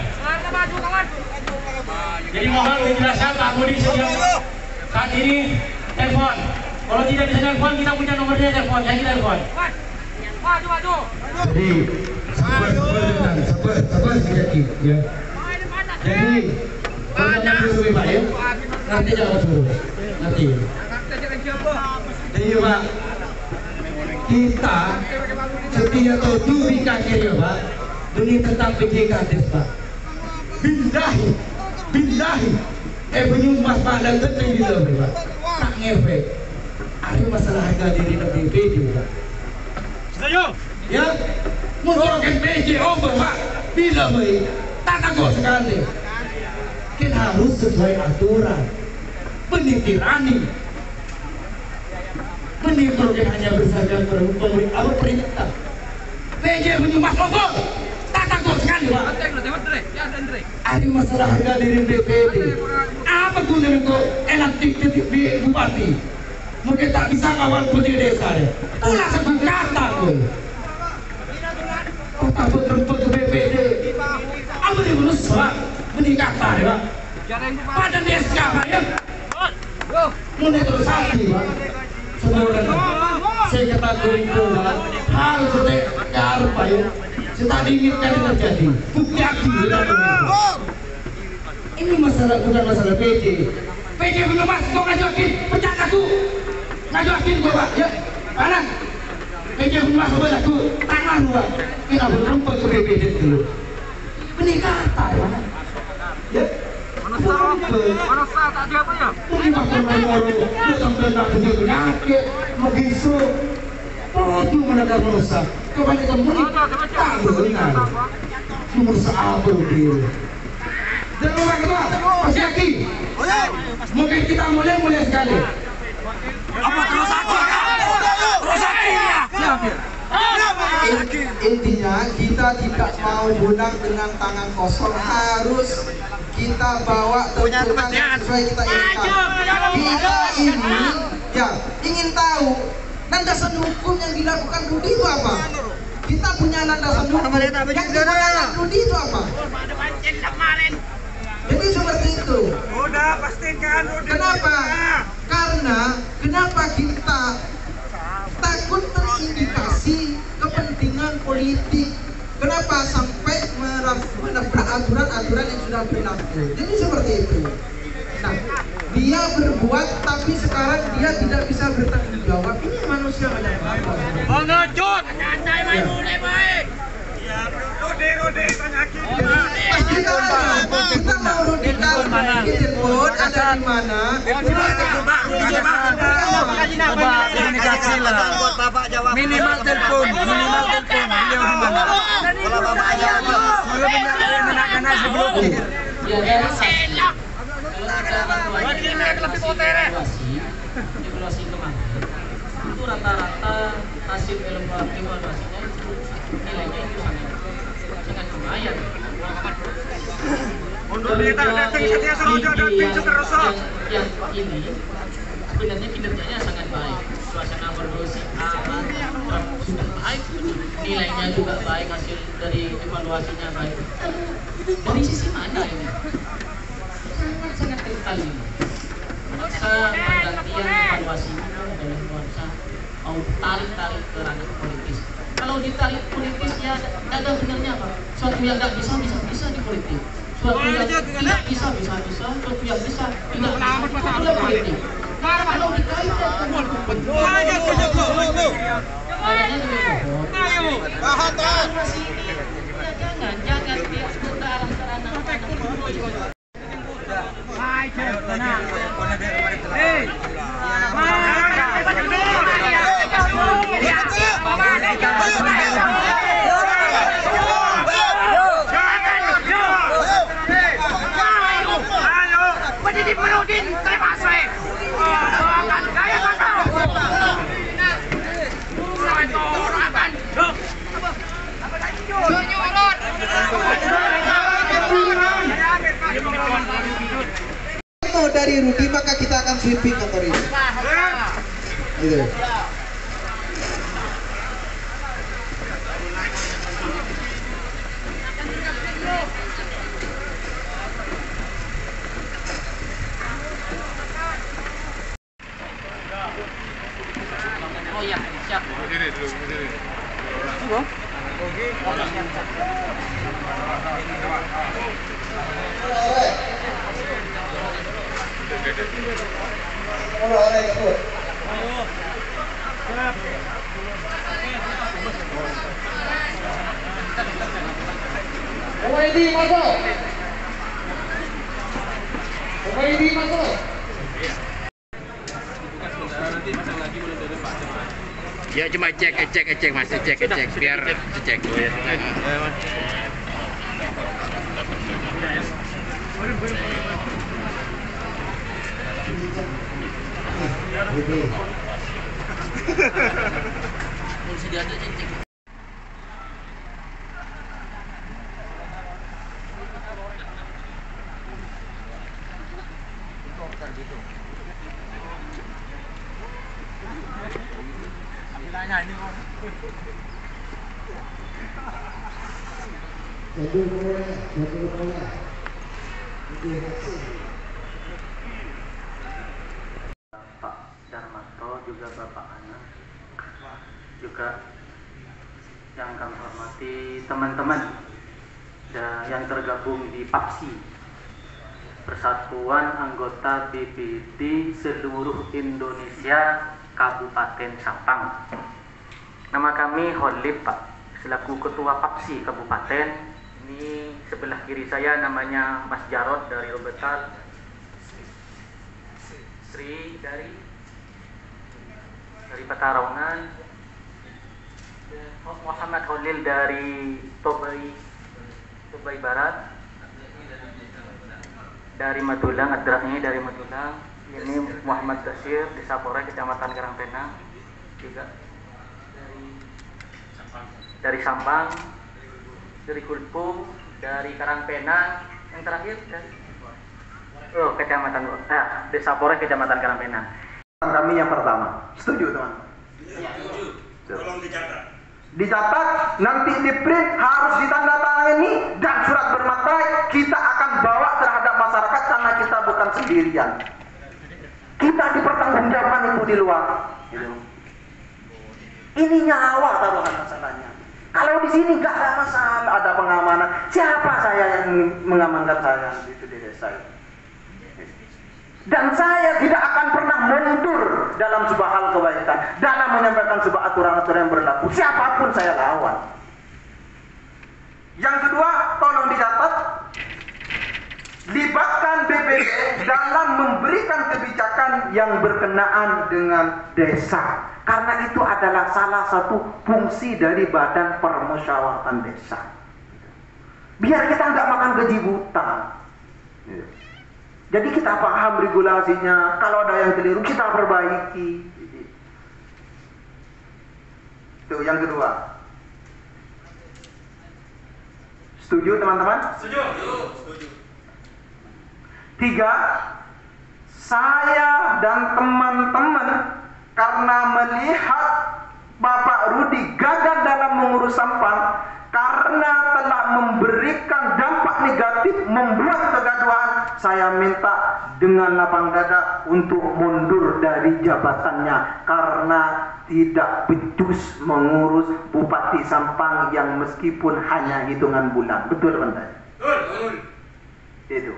Jadi mohon penjelasan Pak Budi sejak saat ini telepon. Kalau tidak bisa telepon, kita punya nomornya telepon, yang kita telepon. Jadi sabar sedikit ya. Jadi kalau nanti suruh Pak ya, nanti jangan suruh nanti. Jadi Pak, kita setia tuju di kaki ya Pak, demi tetap PJKD Pak. Bindahi, penyumbas Pak dan tetap di dalam Pak. Tak ngefek. Ada masalah harga diri dan DPD Pak. Setuju? Ya, mungkin PJ Pak, bila baik, tak takut sekali. Kita harus sesuai aturan. Penitirani. Menimbulkan hanya berdasarkan perintah. PJ menyumbas logo, tak takut sekali Pak. Ada masalah harga diri DPD. Apa guna untuk elantik di bupati? Mungkin tak bisa ngawal putih desa deh. Ulah sebut kata pun. Kota betul-betul ke BPD. Apa dia berusaha Pak? Meningkata deh Pak. Pada desa Pak ya. Mulai terus hati Pak. Sebenarnya saya katakan itu Pak. Harus sudah Pak ya. Kita diinginkan terjadi. Bukti aktif. Ini masalah bukan masalah PJ. PJ belum masuk kau ngajokin pecah aku. Ngajokin gua Pak ya. Mana? PJ belum masuk aku. Tangan gua. Kita belum ke BPD dulu. Peningkatan ya. Ya. Mana sah tak ada apa ya? Ini masalah orang. Sampai nak punya penyakit. Begitu. Oh, itu mendadak merusak. Kebanyakan murid tak benar. Merusak apa dia? Dan orang kedua, Mas Yaki. Mungkin kita mulai sekali. Apa terus aku? Terus aku ya. Intinya kita tidak mau menang dengan tangan kosong, harus kita bawa tuntutan sesuai kita inginkan. Kita ini ya ingin tahu landasan hukum yang dilakukan Rudi itu apa? Kita punya landasan hukum yang dilakukan Rudi itu apa? Jadi seperti itu. Udah pastikan Rudi. Kenapa? Karena kenapa kita takut terindikasi kepentingan politik? Kenapa sampai menabrak aturan-aturan yang sudah berlaku? Jadi seperti itu. Nah, dia berbuat tapi sekarang dia tidak bisa bertanggung jawab. Ini manusia macam apa? Mengecut. Kita mau Rudi telepon ada di mana? Komunikasi lah. Minimal telepon, beliau di mana? Kalau bapak jawab, menakkan sebelum evaluasi kemarin itu rata-rata hasil evaluasinya nilainya itu sangat lumayan. Untuk kita datang setia seroja dan pintu terasa. Yang ini sebenarnya kinerjanya sangat baik. Suasana berdosi sudah baik, nilainya juga baik, hasil dari evaluasinya baik. Dari sisi mana ini? Sangat kental ini. Masa pergantian evaluasi itu adalah nuansa mau tarik-tarik ke ranah politis. Kalau ditarik politis ya ada benarnya apa? Suatu yang tidak bisa di politik. Suatu yang tidak bisa, suatu yang bisa tidak bisa politik. Kalau dikaitkan dengan jangan dia ke arah-arah politik. Dari Rudi maka kita akan sweeping kantor ini. Gitu. Oh ya, siap. Berdiri dulu, berdiri. Ya cuma cek mas, cek biar cek. Pak Darmanto, juga Bapak Ana, juga yang kami hormati teman-teman yang tergabung di PAPSI, Persatuan Anggota BPT Seluruh Indonesia Kabupaten Sampang. Nama kami Holip Pak, selaku Ketua PAPSI Kabupaten. Ini sebelah kiri saya namanya Mas Jarod dari Robetal, Sri dari Petarongan, Muhammad Holil dari Tobai Barat, dari Madulang, Adra'nya dari Madulang. Ini Muhammad Tasir di Sapore, Kecamatan Karangpenang, juga dari Sampang, dari Kulpung, dari Karangpenang, yang terakhir dari Kecamatan Desa Pore, Kecamatan Karangpenang. Kami yang pertama, setuju teman? Setuju. Tolong dicatat. Dicatat, nanti di print harus ditandatangani dan surat bermaterai kita akan bawa terhadap masyarakat karena kita bukan sendirian. Kita dipertanggungjawabkan itu di luar. Gitu. Ini nyawa taruhan masalahnya. Kalau di sini nggak ada masalah, ada pengamanan. Siapa saya yang mengamankan saya itu di desa? Dan saya tidak akan pernah mundur dalam sebuah hal kebaikan, dalam menyampaikan sebuah aturan-aturan yang berlaku. Siapapun saya lawan. Yang kedua, tolong dicatat, libatkan BPD dalam memberikan kebijakan yang berkenaan dengan desa. Karena itu adalah salah satu fungsi dari Badan Permusyawaratan Desa. Biar kita nggak makan gaji buta. Jadi kita paham regulasinya, kalau ada yang keliru kita perbaiki. Itu yang kedua. Setuju teman-teman? Setuju. Tiga, saya dan teman-teman karena melihat Bapak Rudi gagal dalam mengurus sampah, karena telah memberikan dampak negatif, membuat kegaduhan, saya minta dengan lapang dada untuk mundur dari jabatannya karena tidak becus mengurus Bupati Sampang yang meskipun hanya hitungan bulan. Betul teman-teman? Betul. Itu.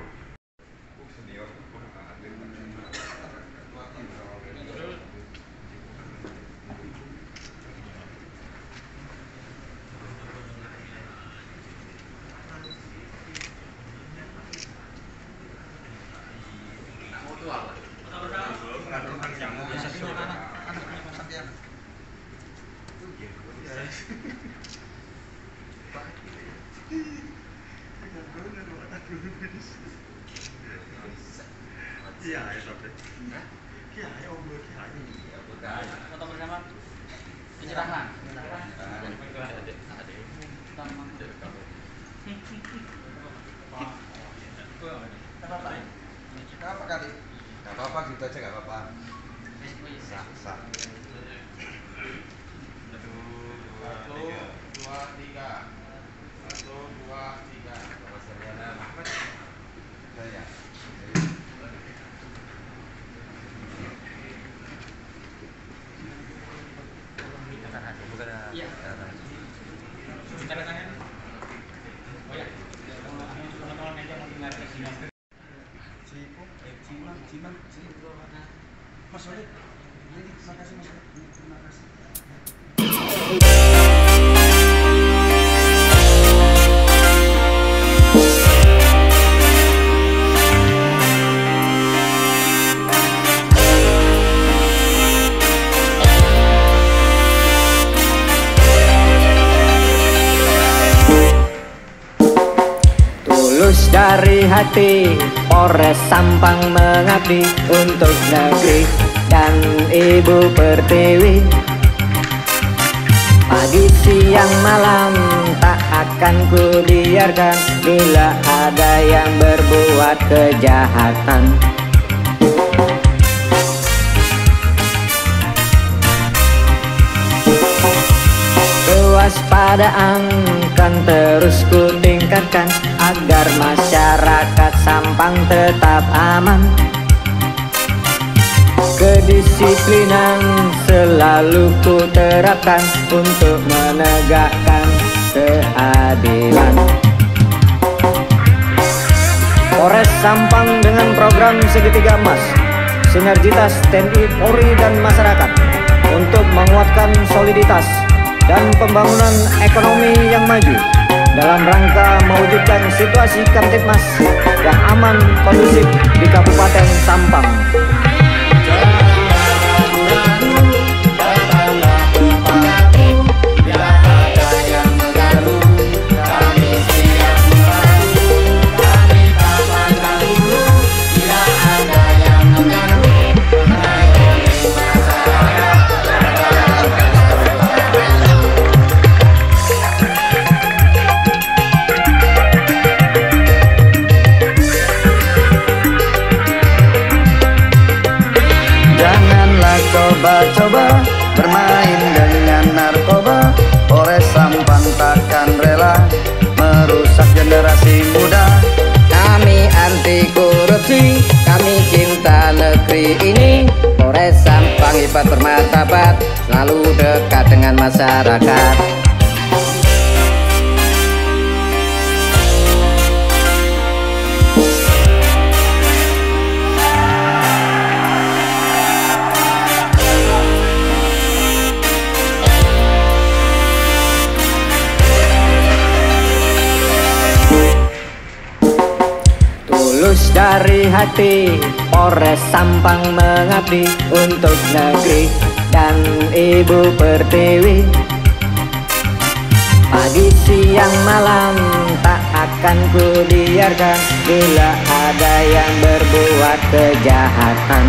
Foto bersama penyerahan. Gak apa kali? Gak apa-apa gitu aja, gak apa-apa. Sah, sah. 1, 2, 3. 1, 2, 3. Bapak Sarjana Ahmad. Saya. Iya. Cara tangan. Oh ya. Teman-teman meja mau dengar ke sini. Ciman. Mas Walid. Terima kasih Mas Walid. Terima kasih. Dari hati Polres Sampang mengabdi untuk negeri dan Ibu Pertiwi. Pagi siang malam tak akan ku biarkan bila ada yang berbuat kejahatan. Kewaspadaan kan terus ku tingkatkan agar masyarakat Sampang tetap aman. Kedisiplinan selalu ku terapkan untuk menegakkan keadilan. Polres Sampang dengan program segitiga emas, sinergitas TNI, Polri dan masyarakat untuk menguatkan soliditas dan pembangunan ekonomi yang maju dalam rangka mewujudkan situasi Kamtibmas yang aman kondusif di Kabupaten Sampang. Coba-coba bermain dengan narkoba. Polres Sampang takkan rela merusak generasi muda. Kami anti korupsi, kami cinta negeri ini. Polres Sampang hebat bermartabat, selalu dekat dengan masyarakat. dari hati Polres Sampang mengabdi untuk negeri dan Ibu Pertiwi. Pagi siang malam tak akan ku biarkan bila ada yang berbuat kejahatan.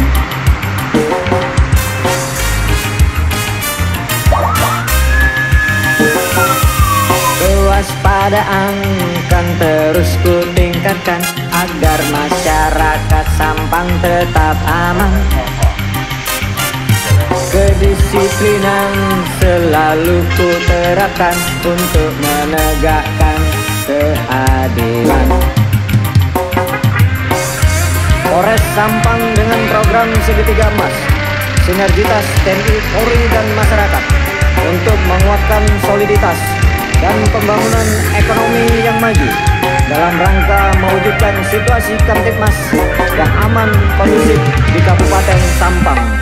Kewaspadaan kan terus ku tingkatkan agar masyarakat Sampang tetap aman. Kedisiplinan selalu ku terapkan untuk menegakkan keadilan. Polres Sampang dengan program segitiga emas, sinergitas TNI, Polri dan masyarakat untuk menguatkan soliditas dan pembangunan ekonomi yang maju dalam rangka mewujudkan situasi Kamtibmas yang aman kondusif di Kabupaten Sampang.